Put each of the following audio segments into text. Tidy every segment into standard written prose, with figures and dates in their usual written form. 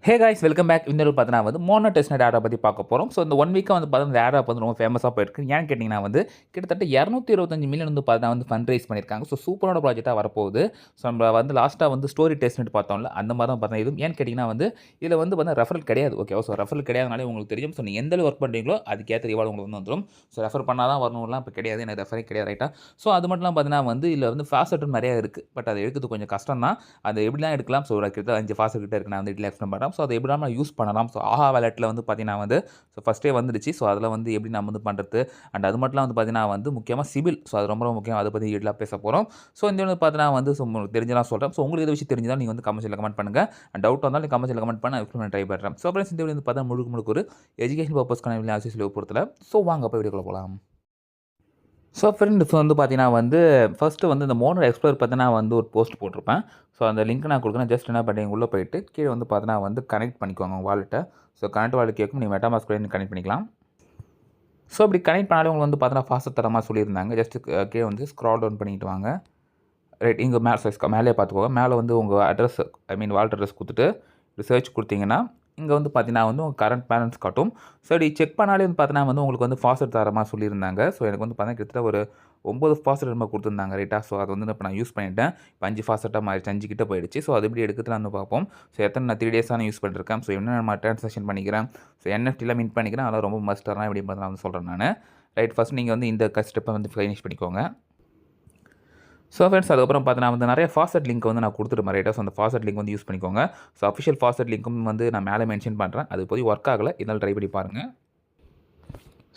Hey guys welcome back. இன்னொரு பார்த்தீங்கன்னா வந்து மோனோ டெஸ்ட்நெட் ஆடை பற்றி பார்க்க போகிறோம். ஸோ இந்த 1 வீக்காக வந்து பார்த்தீங்கன்னா இந்த ஆட் வந்து ரொம்ப ஃபேமஸாக போயிருக்கு. ஏன்னு கேட்டிங்கன்னா வந்து கிட்டத்தட்ட 225 மில்லியன் வந்து பார்த்தீங்கன்னா வந்து ஃபண்ட் ரைஸ் பண்ணியிருக்காங்க. ஸோ சூப்பரான ப்ராஜெக்ட்டாக வரப்போகுது. ஸோ நம்ம வந்து லாஸ்ட்டாக வந்து ஸ்டோரி டெஸ்ட்நெட் பார்த்தோம்ல, அந்த மாதிரி தான் பார்த்தீங்கன்னா இதுவும். ஏன்னு கேட்டிங்கன்னா வந்து இதில் வந்து பார்த்தீங்கன்னா ரெஃபரல் கிடையாது. ஓகேவா? ஸோ ரெஃபரல் கிடையாதுனாலே உங்களுக்கு தெரியும். ஸோ நீங்கள் எந்த அளவு ஒர்க் பண்ணுறீங்களோ அதுக்கேற்ற ரிவார்டு உங்களுக்கு வந்து வந்துடும். ஸோ ரெஃபர் பண்ணால் தான் வரணும்லாம் இப்போ கிடையாது. எனக்கு ரெஃபரே கிடையாது, ரைட்டா? ஸோ அது மட்டும் இல்லாமல் பார்த்தீங்கன்னா வந்து இதில் வந்து ஃபாஸ்ட் நிறையா இருக்குது. பட் அதை எடுக்கிறது கொஞ்சம் கஷ்டம் தான். அதை எப்படிலாம் எடுக்கலாம்? ஸோ கிட்ட 5 ஃபாஸ்ட் கிட்ட இருக்கு. நான் வந்து டீட்டெயில் எக்ஸ்பிளைன் பண்ணுறேன். ஸோ அதை எப்படிலாம் யூஸ் பண்ணலாம். ஸோ ஆஹா வாலெட்டில் வந்து பார்த்தீங்கன்னா வந்து ஸோ ஃபஸ்ட்டே வந்துடுச்சு. ஸோ அதில் வந்து எப்படி நம்ம வந்து பண்ணுறது அண்ட் அது மட்டும் வந்து பார்த்தீங்கன்னா வந்து முக்கியமாக சிபில். ஸோ அது ரொம்ப ரொம்ப முக்கியம். அதை பற்றி டீட்டெயிலாக பேச போகிறோம். ஸோ இந்த வந்து பார்த்தீங்கன்னா வந்து ஸோ உங்களுக்கு தெரிஞ்சலாம் சொல்கிறேன். ஸோ உங்களுக்கு எது விஷயம் தெரிஞ்சால் நீங்கள் வந்து கமெண்ட்ஸில் கமெண்ட் பண்ணுங்கள். அண்ட் டவுட் வந்தாலும் நீங்கள் கமெண்ட்ஸில் கமெண்ட் பண்ண எக்ஸ்பிளைன் ட்ரை பண்ணுறேன். ஸோ ஃப்ரெண்ட்ஸ் இந்த வீடியோ வந்து பார்த்தா முழுக்க ஒரு எஜுகேஷன் பர்பஸ்க்கான ஆசிரியர் பொறுத்தல. ஸோ வாங்க போய் வீடியோக்குள்ள போகலாம். ஸோ ஃப்ரெண்ட்ஸ் வந்து பார்த்தீங்கன்னா வந்து ஃபஸ்ட்டு வந்து இந்த மோனோ எக்ஸ்ப்ளோர் பார்த்தீங்கன்னா வந்து ஒரு போஸ்ட் போட்டிருப்பேன். ஸோ அந்த லிங்க் நான் கொடுக்குறேன். ஜஸ்ட் என்ன பண்ணுறீங்க, உள்ளே போயிட்டு கீழே வந்து பார்த்தீங்கன்னா வந்து கனெக்ட் பண்ணிக்கோங்க உங்கள் வாலெட்டை. ஸோ கனெக்ட் வாலெட் கேட்கும், நீங்கள் மெட்டாமாஸ்க் கூட கனெக்ட் பண்ணிக்கலாம். ஸோ அப்படி கனெக்ட் பண்ணாலே உங்களுக்கு வந்து பார்த்தீங்கன்னா ஃபாஸ்ட் தரமாக சொல்லியிருந்தாங்க. ஜஸ்ட் கீழே வந்து ஸ்க்ரால் டவுன் பண்ணிட்டு வாங்க. ரைட், இங்கே மேலே பார்த்துக்கோங்க. மேலே வந்து உங்கள் அட்ரஸ் வாலெட் அட்ரஸ் கொடுத்துட்டு ரிசர்ச் கொடுத்தீங்கன்னா இங்கே வந்து பார்த்தீங்கன்னா வந்து உங்கள் கரண்ட் பேலன்ஸ் காட்டும். ஸோ இப்படி செக் பண்ணாலே வந்து பார்த்தீங்கன்னா வந்து உங்களுக்கு வந்து ஃபாஸ்ட் தரமாக சொல்லியிருந்தாங்க. ஸோ எனக்கு வந்து பார்த்தீங்கன்னா கிட்டத்தட்ட ஒரு 9 ஃபாஸ்ட் நம்ம கொடுத்துருந்தாங்க, ரைட்டா? ஸோ அது வந்து இப்போ நான் யூஸ் பண்ணிட்டேன். இப்போ 5 ஃபாஸ்ட்டாக மாறிடுச்சு, 5 கிட்ட போயிடுச்சு. ஸோ அது எப்படி எடுக்கிறதுலாம் வந்து பார்ப்போம். ஸோ எத்தனை நான் 3 டேஸாக யூஸ் பண்ணிருக்கேன். ஸோ என்ன நான் ட்ரான்சாக்ஷன் பண்ணிக்கிறேன். ஸோ என்எஃப்டிலாம் மின்ட் பண்ணிக்கிறேன். அதெல்லாம் ரொம்ப மஸ்ட்டாக எப்படி நான் வந்து சொல்கிறேன் நான். ரைட், ஃபஸ்ட் நீங்கள் வந்து இந்த ஸ்டெப்பை வந்து ஃபினிஷ் பண்ணிக்கோங்க. ஸோ ஃப்ரெண்ட்ஸ் அதுக்கப்புறம் பார்த்தீங்கன்னா வந்து நிறைய ஃபாஸ்ட் லிங்க் வந்து நான் கொடுத்துருப்பேன், ரைட்டா? ஸோ அந்த ஃபாஸ்ட் லிங்க் வந்து யூஸ் பண்ணிக்கோங்க. ஸோ அஃபிஷியல் ஃபாஸ்ட் லிங்க்கும் வந்து நான் மேலே மென்ஷன் பண்ணுறேன். அது இப்போதைக்கு ஒர்க் ஆகலை, இதனால் ட்ரை பண்ணி பாருங்கள்.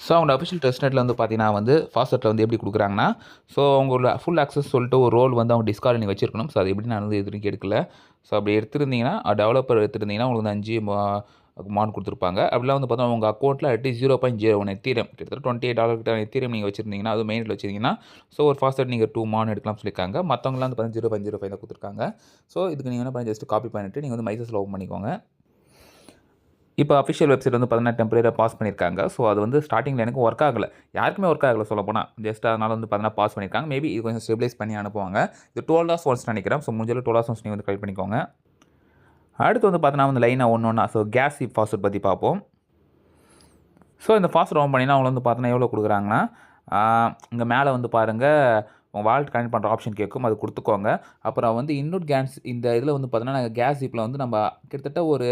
ஸோ அவங்க அஃபிஷியல் டெஸ்ட்நெட்டில் வந்து பார்த்தீங்கன்னா வந்து ஃபாஸ்ட்டில் வந்து எப்படி கொடுக்குறாங்கன்னா, ஸோ அவங்களோட ஃபுல் ஆக்சஸ் சொல்லிட்டு ஒரு ரோல் வந்து அவங்க டிஸ்கார்ட் நீங்கள் வச்சிருக்கணும். ஸோ அது எப்படி நான் வந்து எதுவும் எடுக்கல. ஸோ அப்படி எடுத்துருந்தீங்கன்னா டெவலப்பர் எடுத்துருந்தீங்கன்னா உங்களுக்கு வந்து 5 மார்க் கொடுத்துருப்பாங்க. அப்படிலாம் வந்து பார்த்தா உங்கள் அக்கௌண்ட்டில் அட்லீஸ்ட் 0.01 எத்தீரியம் கிட்டத்தட்ட $28 கிட்ட எத்தீரியம் நீங்கள் வச்சிருந்தீங்கன்னா, அது மெயினில் வச்சிருந்தீங்கன்னா ஸோ ஒரு ஃபாஸ்ட் நீங்கள் 2 மார்க் எடுக்கலாம் சொல்லியிருக்காங்க. மற்றவங்களாம் வந்து பார்த்தீங்கன்னா 0.05 தான் கொடுத்துருக்காங்க. ஸோ இதுக்கு நீங்கள் என்ன பண்ணி ஜஸ்ட் காப்பி பண்ணிவிட்டு நீங்கள் வந்து மைசஸில் ஓப்பன் பண்ணிக்கோங்க. இப்போ அஃபிஷியல் வெப்சைட் வந்து பார்த்தீங்கன்னா டெம்பரரியாக பாஸ் பண்ணியிருக்காங்க. ஸோ அது வந்து ஸ்டார்டிங்கில் எனக்கு ஒர்க் ஆகலை, யாருக்குமே ஒர்க் ஆகலை சொல்லப்போனால். ஜஸ்ட் அதனால் வந்து பார்த்தீங்கன்னா பாஸ் பண்ணியிருக்காங்க. மேபி இது கொஞ்சம் ஸ்டெபிலைஸ் பண்ணி அனுப்புவாங்க. இது 12 ஹவர்ஸ் ஒன்ஸ் நினைக்கிறேன். ஸோ முடிஞ்சளவு 12 ஹவர்ஸ் ஒன்ஸ் நீங்கள் வந்து ட்ரை பண்ணிக்கோங்க. அடுத்து வந்து பார்த்தீங்கன்னா வந்து லைனாக ஒன்று ஸோ கேஸ் ஃபாஸ்ட் பற்றி பார்ப்போம். ஸோ இந்த ஃபாஸ்ட் ஓப்பன் பண்ணினா அவங்க வந்து பார்த்தீங்கன்னா எவ்வளோ கொடுக்குறாங்கன்னா, இங்கே மேலே வந்து பாருங்கள் உங்கள் வாலெட் கனெக்ட் பண்ணுற ஆப்ஷன் கேட்கும், அது கொடுத்துக்கோங்க. அப்புறம் வந்து இன்னொரு கேஸ் இந்த இதில் வந்து பார்த்தீங்கன்னா கேஸ் ஜிப்பில் வந்து நம்ம கிட்டத்தட்ட ஒரு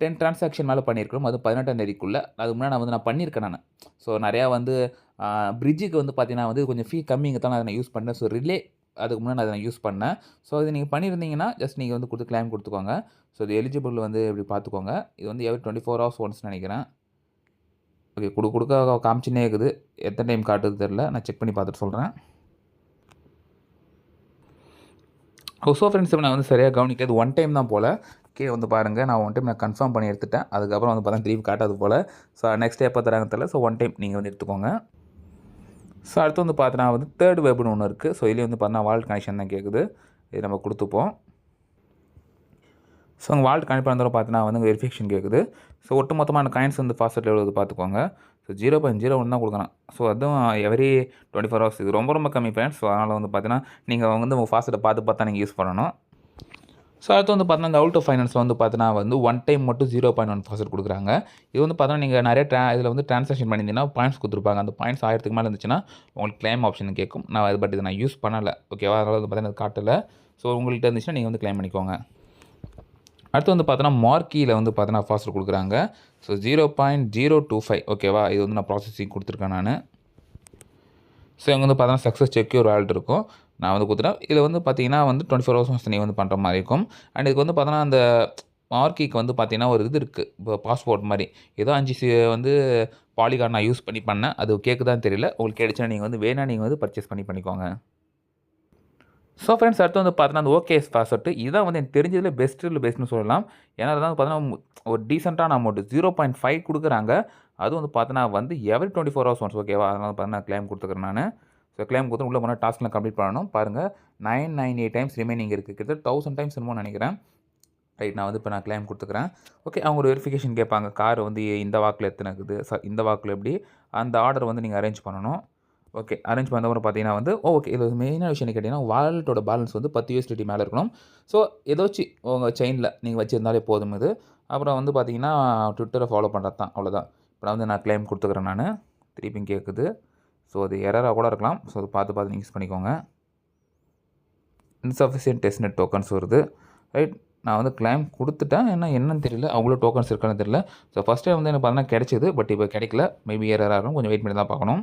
10 ட்ரான்சாக்ஷன் மேலே பண்ணியிருக்கிறோம். அது 18ஆம் தேதிக்குள்ளே. அதுக்கு முன்னாடி நான் பண்ணியிருக்கேன் நான். ஸோ நிறையா வந்து பிரிட்ஜுக்கு வந்து பார்த்தீங்கன்னா வந்து கொஞ்சம் ஃபீ கம்மிங்க தான் அதை நான் யூஸ் பண்ணேன். ஸோ ரிலே அதுக்கு முன்னாடி அதை நான் யூஸ் பண்ணேன். ஸோ இது நீங்கள் பண்ணியிருந்தீங்கன்னா ஜஸ்ட் நீங்கள் வந்து கிளைம் கொடுத்துக்கோங்க. ஸோ இது எலிஜிபிள் வந்து இப்படி பார்த்துக்கோங்க. இது வந்து எவ்ரி 24 ஹவர்ஸ் ஒன்ஸ் நினைக்கிறேன். ஓகே, கொடுக்க காமிச்சுன்னே இருக்குது. எத்தனை டைம் காட்டுது தெரில, நான் செக் பண்ணி பார்த்துட்டு சொல்கிறேன். ஸோ ஃப்ரெண்ட்ஸ் நான் வந்து சரியாக கவனிக்காது, ஒன் டைம் தான் போல். கீழே வந்து பாருங்கள், நான் ஒன் டைம் நான் கன்ஃபார்ம் பண்ணி எடுத்துட்டேன். அதுக்கப்புறம் வந்து பார்த்தா திருப்பி காட்டாது போல். ஸோ நெக்ஸ்ட் எப்போ தராங்க தெரியல. ஸோ ஒன் டைம் நீங்கள் வந்து எடுத்துக்கோங்க. ஸோ அடுத்து வந்து பார்த்தீங்கன்னா வந்து தேர்ட் வெப்னு ஒன்று இருக்குது. ஸோ இதுலேயும் வந்து பார்த்தீங்கன்னா வாலெட் கனெக்ஷன் தான் கேட்குது. இது நம்ம கொடுத்துப்போம். ஸோ உங்கள் வாலெட் கனெக்ட் பண்ணுறதுல பார்த்தீங்கன்னா வந்து வெரிஃபிகேஷன் கேட்குது. ஸோ ஒட்டு மொத்தமான காயின்ஸ் வந்து ஃபாஸ்ட் எவ்வளோ பார்த்துக்கோங்க. ஸோ 0.01 தான் கொடுக்குறேன். ஸோ அதுவும் எவரி 24 ஹவர்ஸ். இது ரொம்ப ரொம்ப கம்மி ஃப்ரெண்ட்ஸ். ஸோ அதனால் வந்து பார்த்தீங்கன்னா நீங்கள் வந்து உங்கள் ஃபாஸ்ட்டை பார்த்து நீங்கள் யூஸ் பண்ணணும். ஸோ அடுத்து வந்து பார்த்தீங்கன்னா இந்த அவுட் ஆஃப் ஃபைனான்ஸ் வந்து பார்த்தீங்கன்னா வந்து ஒன் டைம் மட்டும் 0.1 ஃபாஸ்ட் கொடுக்குறாங்க. இது வந்து பார்த்தீங்கன்னா நீங்கள் நிறைய இதில் வந்து ட்ரான்சாக்ஷன் பண்ணியிருந்தீங்கன்னா பாயிண்ட்ஸ் கொடுத்துருப்பாங்க. அந்த பாயிண்ட்ஸ் 1000க்கு மேலே இருந்துச்சுன்னா உங்களுக்கு கிளைம் ஆப்ஷன் கேட்கும். நான் அது இதை நான் யூஸ் பண்ணலை, ஓகேவா? அதனால் வந்து பார்த்தீங்கன்னா காட்டலை. ஸோ உங்கள்கிட்ட இருந்துச்சுன்னா நீங்கள் வந்து கிளைம் பண்ணிக்கோங்க. அடுத்து வந்து பார்த்தோன்னா மார்க்கியில் வந்து பார்த்தீங்கன்னா ஃபாஸ்ட் கொடுக்குறாங்க. ஸோ 0.025, ஓகேவா? இது வந்து நான் ப்ராசஸிங் கொடுத்துருக்கேன் நான். ஸோ இங்கே வந்து பார்த்தீங்கன்னா சக்ஸஸ் செக்யூர் வாலெட் இருக்கும். நான் வந்து கொடுத்துட்டேன். இதில் வந்து பார்த்தீங்கன்னா வந்து 24 ஹவர்ஸ் நீங்கள் வந்து பண்ணுற மாதிரி இருக்கும். அண்ட் இதுக்கு வந்து பார்த்தீங்கன்னா அந்த மார்க்கிக்கு வந்து பார்த்தீங்கன்னா ஒரு இது இருக்குது, இப்போ பாஸ்போர்ட் மாதிரி. ஏதோ 5 வந்து பாலிகான் நான் யூஸ் பண்ணேன். அது கேட்குதான்னு தெரியல. உங்களுக்கு கிடைச்சுன்னா நீங்கள் வந்து நீங்கள் வந்து பர்ச்சேஸ் பண்ணிக்கோங்க. ஸோ ஃப்ரெண்ட்ஸ் அடுத்து வந்து பார்த்தீங்கன்னா அந்த ஓகேஎஸ் பாஸ்வேர்டு இதுதான் வந்து எனக்கு தெரிஞ்சதில் பெஸ்ட்டுன்னு சொல்லலாம். ஏன்னா அதான் பார்த்தீங்கன்னா ஒரு டீசெண்டான அமௌண்ட் 0.5 கொடுக்குறாங்க. அதுவும் வந்து பார்த்தீங்கன்னா வந்து எவரி 24 ஹவர்ஸ் ஒன்ஸ், ஓகேவா? அதனால் பார்த்தீங்கன்னா கிளைம் கொடுத்துக்கிறேன் நான். ஸோ கிளைம் கொடுத்து உள்ளே போனால் டாஸ்க்லாம் கம்ப்ளீட் பண்ணணும். பாருங்கள் 998 டைம்ஸ் ரிமைனிங் இருக்குது. கிட்டத்தட்ட 1000 டைம்ஸ் என்னமோ நினைக்கிறேன். ரைட், நான் வந்து இப்போ கிளைம் கொடுத்துக்கிறேன். ஓகே, அவங்க ஒரு வெரிஃபிகேஷன் கேட்பாங்க. கார் வந்து இந்த வாக்கில் எத்தனை இருக்குது, இந்த வாக்கில் எப்படி அந்த ஆர்டர் வந்து நீங்கள் அரேஞ்ச் பண்ணணும். ஓகே. அரேஞ்ச் பண்ணதுக்கப்புறம் பார்த்தீங்கன்னா வந்து ஓகே. இது மெயினான விஷயம் என்ன கேட்டீங்கன்னா, வாலெட்டோட பேலன்ஸ் வந்து 10 USDT மேல இருக்கணும். ஸோ ஏதாச்சும் உங்க செயின்ல நீங்க வச்சிருந்தாலே போதும் இது. அப்புறம் வந்து பார்த்தீங்கன்னா, ட்விட்டர ஃபாலோ பண்றது தான். அவ்வளோதான். இப்ப நான் கிளைம் குடுத்துக்கிறேன் நானு. திருப்பியும் கேட்குது. ஸோ அது எரரா கூட இருக்கலாம். ஸோ அத பார்த்து நீங்க யூஸ் பண்ணிக்கோங்க. இன்சஃபிஷியன்ட் டெஸ்ட்நெட் டோக்கன்ஸ் வருது. ரைட். நான் வந்து கிளைம் குடுத்துட்டேன். என்னன்னு தெரியல. அவ்வளோ டோக்கன்ஸ் இருக்கான்னு தெரியல. ஸோ ஃபர்ஸ்ட் டைம் வந்து எனக்கு பார்த்தீங்கன்னா கிடைச்சது. பட் இப்போ கிடைக்கல. மேபி எரரா இருக்கும். கொஞ்சம் வெயிட் பண்ணி தான் பார்க்கணும்.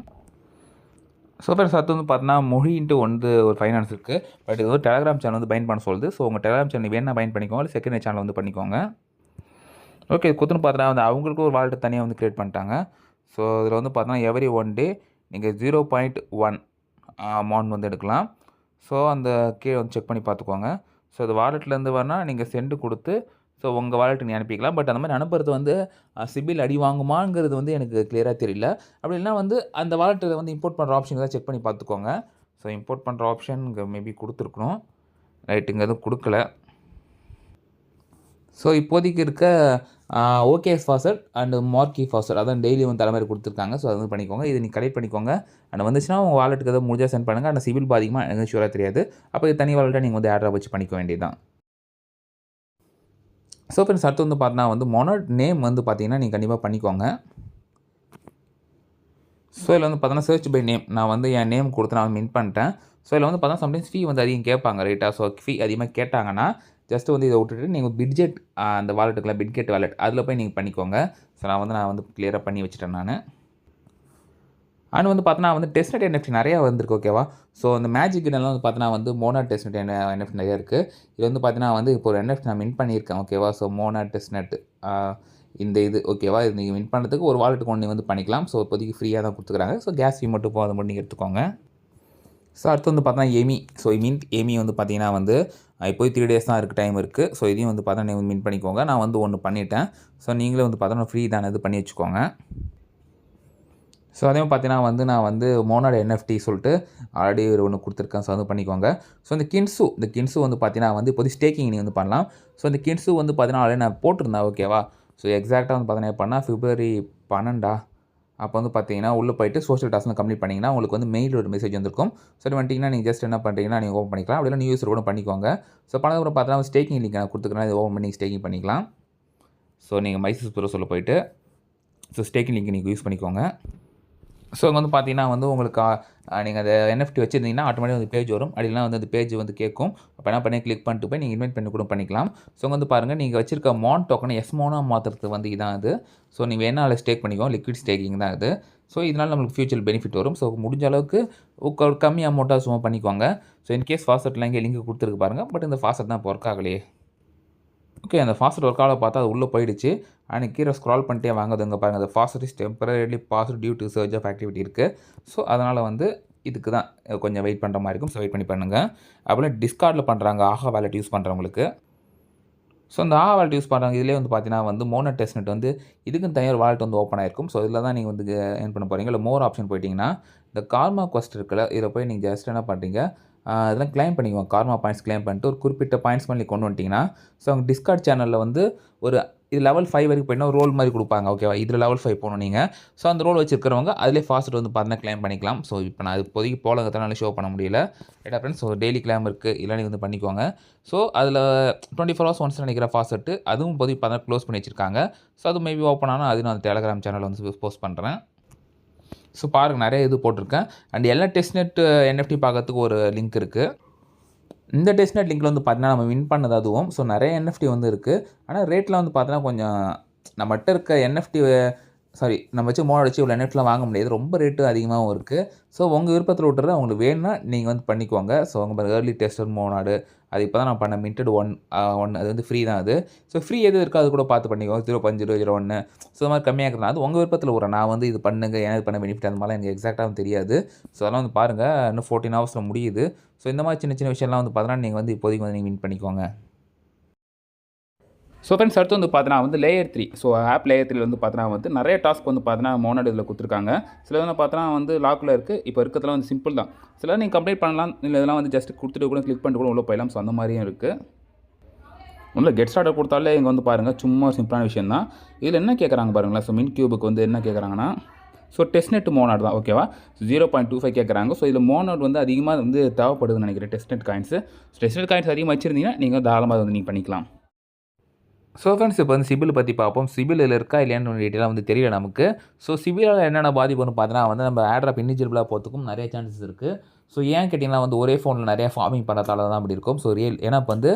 ஸோ ஃப்ரெண்ட்ஸ் அடுத்து வந்து பார்த்தீங்கன்னா, மொழின்ட்டு வந்து ஒரு ஃபைனான்ஸ் இருக்குது. பட் இது வந்து டெலகிராம் சேனல் வந்து பைண்ட் பண்ண சொல்லுது. ஸோ உங்கள் டெலகிராம் சேனல் வேணா பைண்ட் பண்ணிக்கோங்க. இல்லை செகண்டரி சேனல் வந்து பண்ணிக்கோங்க. ஓகே. குத்துன்னு பார்த்தீங்கன்னா வந்து அவங்களுக்கும் ஒரு வாலெட் தனியாக வந்து கிரியேட் பண்ணிட்டாங்க. ஸோ இதில் வந்து பார்த்தீங்கன்னா எவரி ஒன் டே நீங்கள் 0.1 அமௌண்ட் வந்து எடுக்கலாம். ஸோ அந்த கீழே வந்து செக் பண்ணி பார்த்துக்கோங்க. ஸோ அது வாலெட்லேருந்து வேணா நீங்கள் சென்ட் கொடுத்து ஸோ உங்கள் வாலெட்டுக்கு நீ அனுப்பிக்கலாம். பட் அந்த மாதிரி அனுப்புறது வந்து சிபில் அடி வாங்குமாங்கிறது வந்து எனக்கு கிளியராக தெரியல. அப்படி இல்லைனா வந்து அந்த வாலெட்டில் வந்து இம்போர்ட் பண்ணுற ஆப்ஷன் தான் செக் பண்ணி பார்த்துக்கோங்க. ஸோ இம்போர்ட் பண்ணுற ஆப்ஷன் இங்கே மேபி கொடுத்துருக்கணும். ரைட் இங்கே எதுவும் கொடுக்கல. ஸோ இப்போதைக்கு இருக்க ஓகேஎஸ் ஃபாசட் அண்ட் மார்க்கி ஃபாசட் அதான் டெய்லி வந்து தலைமுறை கொடுத்துருக்காங்க. ஸோ அது வந்து பண்ணிக்கோங்க. இது நீங்கள் கலெக்ட் பண்ணிக்கோங்க. அண்ட் வந்துச்சுன்னா உங்கள் வாலெட்டுக்கு எதாவது முடிஞ்சால் சென்ட் பண்ணுங்கள். அந்த சிபில் பாதிக்குமா எனக்கு ஷூராக தெரியாது. அப்போ இது தனி வாலெட்டாக நீங்கள் வந்து ஆட்ராக வச்சு பண்ணிக்க வேண்டியது தான். ஸோ ஃப்ரெண்ட்ஸ் அடுத்து வந்து பார்த்தீங்கன்னா வந்து மொனட் நேம் வந்து பார்த்தீங்கன்னா நீங்கள் கண்டிப்பாக பண்ணிக்கோங்க. ஸோ இதில் வந்து பார்த்தீங்கன்னா சர்ச் பை நேம் நான் வந்து என் நேம் கொடுத்து நான் மின் பண்ணிட்டேன். ஸோ இதில் வந்து பார்த்தீங்கன்னா சம்டைம்ஸ் ஃபீ வந்து அதிகம் கேட்பாங்க ரைட்டா. ஸோ ஃபீ அதிகமாக கேட்டாங்கன்னா ஜஸ்ட் வந்து இதை விட்டுட்டு நீங்கள் பிட்ஜெட் அந்த வாலெட்டுக்குள்ள பிட்கெட் வாலெட் அதில் போய் நீங்கள் பண்ணிக்கோங்க. ஸோ நான் வந்து கிளியராக பண்ணி வச்சுட்டேன் நான். அண்ட் வந்து பார்த்தோன்னா வந்து டெஸ்ட்நெட் NFT நிறையா வந்திருக்கு ஓகேவா. ஸோ அந்த மேஜிக் கிட்டலாம் வந்து பார்த்தோன்னா வந்து மோனாட் டெஸ்ட்நெட் NFT நிறையா இருக்குது. இது வந்து பார்த்தீங்கன்னா வந்து இப்போ ஒரு NFT நான் மின் பண்ணியிருக்கேன் ஓகேவா. ஸோ மோனாட் டெஸ்ட்நெட் இந்த இது ஓகேவா. இது நீங்கள் வின் பண்ணுறதுக்கு ஒரு வாலெட்டுக்கு ஒன்று வந்து பண்ணிக்கலாம். ஸோ இப்போதைக்கு ஃப்ரீயாக தான் கொடுத்துக்குறாங்க. ஸோ கேஸ் ஃபீ மட்டும் அதை மட்டும் நீங்கள் எடுத்துக்கோங்க. ஸோ அடுத்து வந்து பார்த்தீங்கன்னா எமி. ஸோ எமி வந்து பார்த்தீங்கன்னா வந்து இப்போது 3 days தான் இருக்குது டைம் இருக்குது. ஸோ இதையும் வந்து பார்த்தா நீங்கள் மின் பண்ணிக்கோங்க. நான் வந்து ஒன்று பண்ணிட்டேன். ஸோ நீங்களே வந்து பார்த்தோன்னா ஃப்ரீ தானே இது பண்ணி வச்சுக்கோங்க. ஸோ அதே மாதிரி பார்த்தீங்கன்னா வந்து நான் வந்து மோனாட் NFT சொல்லிட்டு ஆல்ரெடி ஒரு ஒன்று கொடுத்துருக்கேன். ஸோ வந்து பண்ணிக்கோங்க. ஸோ இந்த கின்சு வந்து பார்த்தீங்கன்னா வந்து இப்போதைக்கு ஸ்டேக்கிங் நீங்கள் வந்து பண்ணலாம். ஸோ இந்த கின்சு வந்து பார்த்தீங்கன்னா ஆல்ரெடி நான் போட்டிருந்தேன் ஓகேவா. ஸோ எக்ஸாக்டாக வந்து பார்த்தீங்கன்னா பண்ணால் February 12 அப்போ வந்து பார்த்தீங்கன்னா உள்ளே போய்ட்டு சோஷியல் டாஸ்க் கம்ப்ளீட் பண்ணிங்கன்னா உங்களுக்கு வந்து மெயில் ஒரு மெசேஜ் வந்திருக்கும். சரி வந்துட்டிங்கன்னா நீங்கள் ஜஸ்ட் என்ன பண்ணுறீங்கன்னா நீங்கள் ஓப்பன் பண்ணிக்கலாம். அப்படின்னா நியூ யூஸர் கூட பண்ணிக்கோங்க. ஸோ பண்ணதுக்கப்புறம் பார்த்தீங்கன்னா ஸ்டேக்கிங் லிங்க் நான் கொடுத்துக்கிறேன். இது ஓப்பன் பண்ணி ஸ்டேக்கிங் பண்ணிக்கலாம். ஸோ நீங்கள் மைசூஸ் ப்ரோ சொல்ல போய்ட்டு ஸோ ஸ்டேக்கிங் லிங்க் நீங்கள் யூஸ் பண்ணிக்கோங்க. ஸோ இங்கே வந்து பார்த்தீங்கன்னா வந்து உங்களுக்கு நீங்கள் அந்த NFT வச்சுருந்தீங்கன்னா ஆட்டோமேட்டிக்காக வந்து பேஜ் வரும். அப்படின்னா வந்து அந்த பேஜ் வந்து கேட்கும். அப்போ என்ன பண்ணி கிளிக் பண்ணிட்டு போய் நீங்கள் இன்வைட் பண்ணி கூட பண்ணிக்கலாம். ஸோ இங்கே வந்து பாருங்கள் நீங்கள் வச்சிருக்க மான் டோக்கனை எஸ்மோனா மாற்றுறது வந்து இதான் இது. ஸோ நீங்கள் வேணா அதில் ஸ்டேக் பண்ணிக்கோங்க. லிக்விட் ஸ்டேக்கிங் தான் இது. ஸோ இதனால் நம்மளுக்கு ஃபியூச்சர் பெனிஃபிட் வரும். ஸோ முடிஞ்ச அளவுக்கு கம்மி அமௌண்ட்டாக சும்மா பண்ணிக்கோங்க. ஸோ இன்கேஸ் ஃபாஸ்வர்ட்லாம் இங்கே லிங்க் கொடுத்துருக்கு பாருங்கள். பட் இந்த ஃபாஸ்வர்ட் தான் இப்போ ஒர்க் ஆகலையே. ஓகே அந்த ஃபாஸ்வர்ட் ஒர்க் ஆக பார்த்தா அது உள்ளே போயிடுச்சு. அண்ட் கீழே ஸ்க்ரால் பண்ணிட்டே வாங்க. அது இங்கே பாருங்கள் அந்த password is temporarily paused due to surge of activity இருக்குது. ஸோ அதனால் வந்து இதுக்கு தான் கொஞ்சம் வெயிட் பண்ணுற மாதிரி இருக்கும். ஸோ வெயிட் பண்ணி பண்ணுங்கள். அப்புறம் டிஸ்கார்டில் பண்ணுறாங்க ஆஹா வாலெட் யூஸ் பண்ணுறவங்களுக்கு. ஸோ அந்த ஆஹா வாலெட் யூஸ் பண்ணுறாங்க இதிலே வந்து பார்த்தீங்கன்னா வந்து மோனாட் டெஸ்ட்நெட் வந்து இதுக்கும் தனியாக வாலெட் வந்து ஓப்பன் ஆயிருக்கும். ஸோ இதில் தான் நீங்கள் வந்து ஏர்ன் பண்ண போகிறீங்க. இல்லை மோர் ஆப்ஷன் போயிட்டீங்கன்னா இந்த கார்மா குவெஸ்ட் இருக்குல்ல இதில் போய் நீங்கள் ஜஸ்ட் என்ன பண்ணுறீங்க இதெல்லாம் கிளைம் பண்ணிக்குவோம். கார்மா பாயிண்ட்ஸ் கிளைம் பண்ணிட்டு ஒரு குறிப்பிட்ட பாயிண்ட்ஸ் பண்ணி கொண்டு வந்துட்டிங்கன்னா ஸோ அவங்க டிஸ்கார்ட் சேனலில் வந்து ஒரு இது லெவல் 5 வரைக்கும் போயிட்டா ஒரு ரோல் மாதிரி கொடுப்பாங்க ஓகேவா. இதில் லெவல் 5 போகணும் நீங்கள். ஸோ அந்த ரோல் வச்சிருக்கிறவங்க அதிலே ஃபாஸ்ட் வந்து பார்த்தீங்கன்னா கிளைம் பண்ணிக்கலாம். ஸோ இப்போ நான் இப்போதைக்கு போலங்கிறதுனால ஷோ பண்ண முடியல ரைட்டா ஃப்ரெண்ட்ஸ். ஸோ டெய்லி கிளைம் இருக்குது இல்லை நீங்கள் வந்து பண்ணிக்கோங்க. ஸோ அதில் 24 hours ஒன்ஸ் நினைக்கிற ஃபாஸ்ட்டு அதுவும் இப்போதைக்கு பார்த்தா க்ளோஸ் பண்ணி வச்சிருக்காங்க. ஸோ அது மேபி ஓப்பன் ஆனால் அது நான் அந்த டெலகிராம் சேனலில் வந்து போஸ்ட் பண்ணுறேன். ஸோ பாருங்கள் நிறைய இது போட்டிருக்கேன். அண்ட் எல்லா டெஸ்ட்நெட் NFT பார்க்கறதுக்கு ஒரு லிங்க் இருக்குது. இந்த டெஸ்ட்நெட் லிங்க்கில் வந்து பார்த்தீங்கன்னா நம்ம வின் பண்ணது அதுவும். ஸோ நிறைய NFT வந்து இருக்குது. ஆனால் ரேட்லாம் வந்து பார்த்தீங்கன்னா கொஞ்சம் நம்மகிட்ட இருக்க NFT நம்ம வச்சு மோனாட் வச்சு இவ்வளோ NFTலாம் வாங்க முடியாது. ரொம்ப ரேட்டு அதிகமாகவும் இருக்குது. ஸோ உங்கள் விருப்பத்தில் விட்டுறத உங்களுக்கு வேணும்னா நீங்கள் வந்து பண்ணிக்கோங்க. ஸோ உங்கள் ஏர்லி டெஸ்டர் மோனாடு அது இப்போ தான் நான் பண்ண மின்டட் ஒன் அது வந்து ஃப்ரீ தான் அது. ஸோ ஃப்ரீ எது இருக்கோ அது கூட பார்த்து பண்ணிக்கோங்க. 0.001 ஸோ அது மாதிரி கம்மியாக இருக்கிறது அது உங்கள் விருப்பத்தில் விட்றேன். நான் வந்து இது பண்ணுங்க எனக்கு பண்ண பெனிஃபிட் அந்த மாதிரிலாம் எனக்கு எக்ஸாக்டாகவும் தெரியாது. ஸோ அதெல்லாம் வந்து பாருங்கள் இன்னும் 14 hours முடியுது. ஸோ இந்த மாதிரி சின்ன சின்ன விஷயம்லாம் வந்து பார்த்தீங்கன்னா நீங்கள் வந்து இப்போதைக்கு வந்து நீங்கள் வின் பண்ணிக்கோங்க. ஸோ ஃப்ரெண்ட்ஸ் அடுத்து வந்து பார்த்தீங்கன்னா வந்து லேயர் 3 ஸோ ஆப் லேயர் 3 வந்து பார்த்தீங்கன்னா வந்து நிறைய டாஸ்க் வந்து பார்த்தீங்கன்னா மோனாட் இதில் கொடுத்துருக்காங்க. சில வந்து பார்த்தீங்கன்னா வந்து லாக்கில் இருக்குது. இப்போ இருக்கிறதுலாம் வந்து சிம்பிள் தான். சில நீங்கள் கம்ப்ளீட் பண்ணலாம். இல்லை இதெல்லாம் வந்து ஜஸ்ட் கொடுத்துட்டு கூட கிளிக் பண்ணிட்டு கூட உள்ள போயிடலாம். ஸோ அந்த மாதிரியும் இருக்குது. ஒன்றும் கெட் ஸ்டார்டர் கொடுத்தாலே இங்கே வந்து பாருங்கள் சும்மா சிம்பிளான விஷயம் தான். இதில் என்ன கேட்குறாங்க பாருங்களேன். ஸோ மின் கியூபுக்கு வந்து என்ன கேட்குறாங்கன்னா ஸோ டெஸ்ட்நெட் மோனாட் தான் ஓகேவா. 0.25 கேட்குறாங்க. ஸோ இதில் மோனாட் வந்து அதிகமாக வந்து தேவைப்படுதுன்னு நினைக்கிறேன் டெஸ்ட்நெட் காயின்ஸு. டெஸ்ட்நெட் காயின்ஸ் அதிகமாக வச்சுருந்தீங்கன்னா நீங்கள் தாராளமாக வந்து நீங்கள் பண்ணிக்கலாம். ஸோ ஃப்ரெண்ட்ஸ் இப்போ வந்து சிபில் பற்றி பார்ப்போம். சிபில் இதில் இருக்கா இல்லையான்னு டீட்டெயிலாக வந்து தெரியல நமக்கு. ஸோ சிபிலால் என்னென்ன பாதிப்புன்னு பார்த்தீங்கன்னா வந்து நம்ம ஏர்ட்ராப் இன்எலிஜிபிளாக போகிறதுக்கும் நிறைய சான்சஸ் இருக்குது. ஸோ ஏன் கேட்டிங்கன்னா வந்து ஒரே ஃபோனில் நிறையா ஃபார்மிங் பண்ணுறதால தான் அப்படி இருக்கும். ஸோ ஏன்னா இப்போ வந்து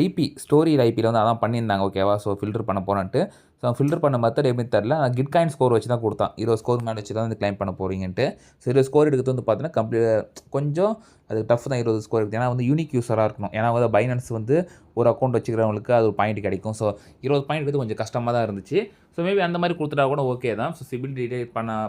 ஐபி ஸ்டோரேஜ் ஐபியில் வந்து அதான் பண்ணியிருந்தாங்க ஓகேவா. ஸோ ஃபில்டர் பண்ண போகிறேன்ட்டு. ஸோ ஃபில்டர் பண்ண மெத்தட் எப்படின்னு தெரில. நான் கிட்காயின் ஸ்கோர் வச்சு தான் கொடுத்தான். 20 ஸ்கோர் மேலே வச்சு தான் வந்து கிளைம் பண்ண போகிறீங்கன்ட்டு. ஸோ 20 ஸ்கோர் எடுக்கிறது வந்து பார்த்தீங்கன்னா கொஞ்சம் அது டஃப் தான் 20 ஸ்கோர் இருக்குது. ஏன்னா வந்து யூனிக் யூஸராக இருக்கணும். ஏன்னா வந்து பைனான்ஸ் வந்து ஒரு அக்கௌண்ட் வச்சுக்கிறவங்களுக்கு அது ஒரு பாயிண்ட் கிடைக்கும். ஸோ 20 பாயிண்ட் எடுத்து கொஞ்சம் கஷ்டமாக தான் இருந்துச்சு. ஸோ மேபி அந்த மாதிரி கொடுத்துட்டா கூட ஓகே தான். ஸோ சிபில் டீடைல்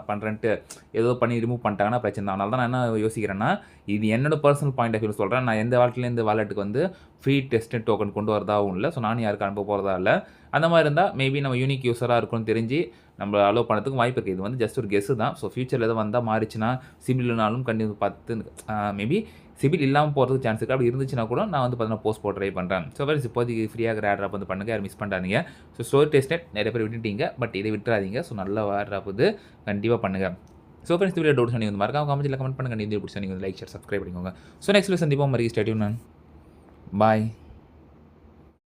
பண்ணுறேன்ட்டு ஏதோ பண்ணி ரிமூவ் பண்ணிட்டாங்கன்னா பிரச்சனை தான். அதனால தான் நான் என்ன யோசிக்கிறேன்னா, இது என்னோட பர்சனல் பாயிண்ட் ஆஃப் வியூ சொல்கிறேன். நான் எந்த வாழ்க்கையிலேருந்து வாலெட்டுக்கு வந்து ஃப்ரீ டெஸ்ட்நெட் டோக்கன் கொண்டு வரதாகவும் இல்லை. ஸோ நானும் யாருக்கு அனுப்ப போகிறதா இல்லை. அந்த மாதிரி இருந்தால் மேபி நம்ம யூனிக் யூஸராக இருக்கும்னு தெரிஞ்சு நம்ம அலோவ் பண்ணதுக்கு வாய்ப்பு இருக்குது. இது வந்து ஜஸ்ட் ஒரு கெஸ்ஸு தான். ஸோ ஃபியூச்சரில் எதாவது வந்தால் மாறிச்சுன்னா சிபில்னாலும் கண்டிப்பாக பார்த்து மேபி சிபில் இல்லாமல் போகிறதுக்கு சான்ஸ் இருக்குது. அப்படி இருந்துச்சுன்னா கூட நான் வந்து பார்த்தீங்கன்னா போஸ்ட் போட ட்ரை பண்ணுறேன். ஸோ ஃப்ரெண்ட்ஸ் இப்போதைக்கு ஃப்ரீயாக ஏர்ட்ராப் வந்து பண்ணுங்கள். யாரும் மிஸ் பண்ணாதீங்க. ஸோ ஸ்டோரி டெஸ்ட்நெட் நிறைய பேர் விட்டுட்டீங்க. பட் இதை விட்டுறாதீங்க. ஸோ நல்ல ஏர்ட்ராப் வந்து கண்டிப்பாக பண்ணுங்கள். ஸோ ஃப்ரெண்ட்ஸ் வீடியோ டவுட்ஸ் நீங்கள் வந்து மறக்காம கமெண்ட்டில் கமெண்ட் பண்ணுங்கள். இந்த வீடியோ பிடிச்சா நீங்கள் லைக் ஷேர் சப்ஸ்கிரைப் பண்ணிக்கோங்க. ஸோ நெக்ஸ்ட் சந்திப்போம். மறுபடியும் ஸ்டே டியூன். பாய்.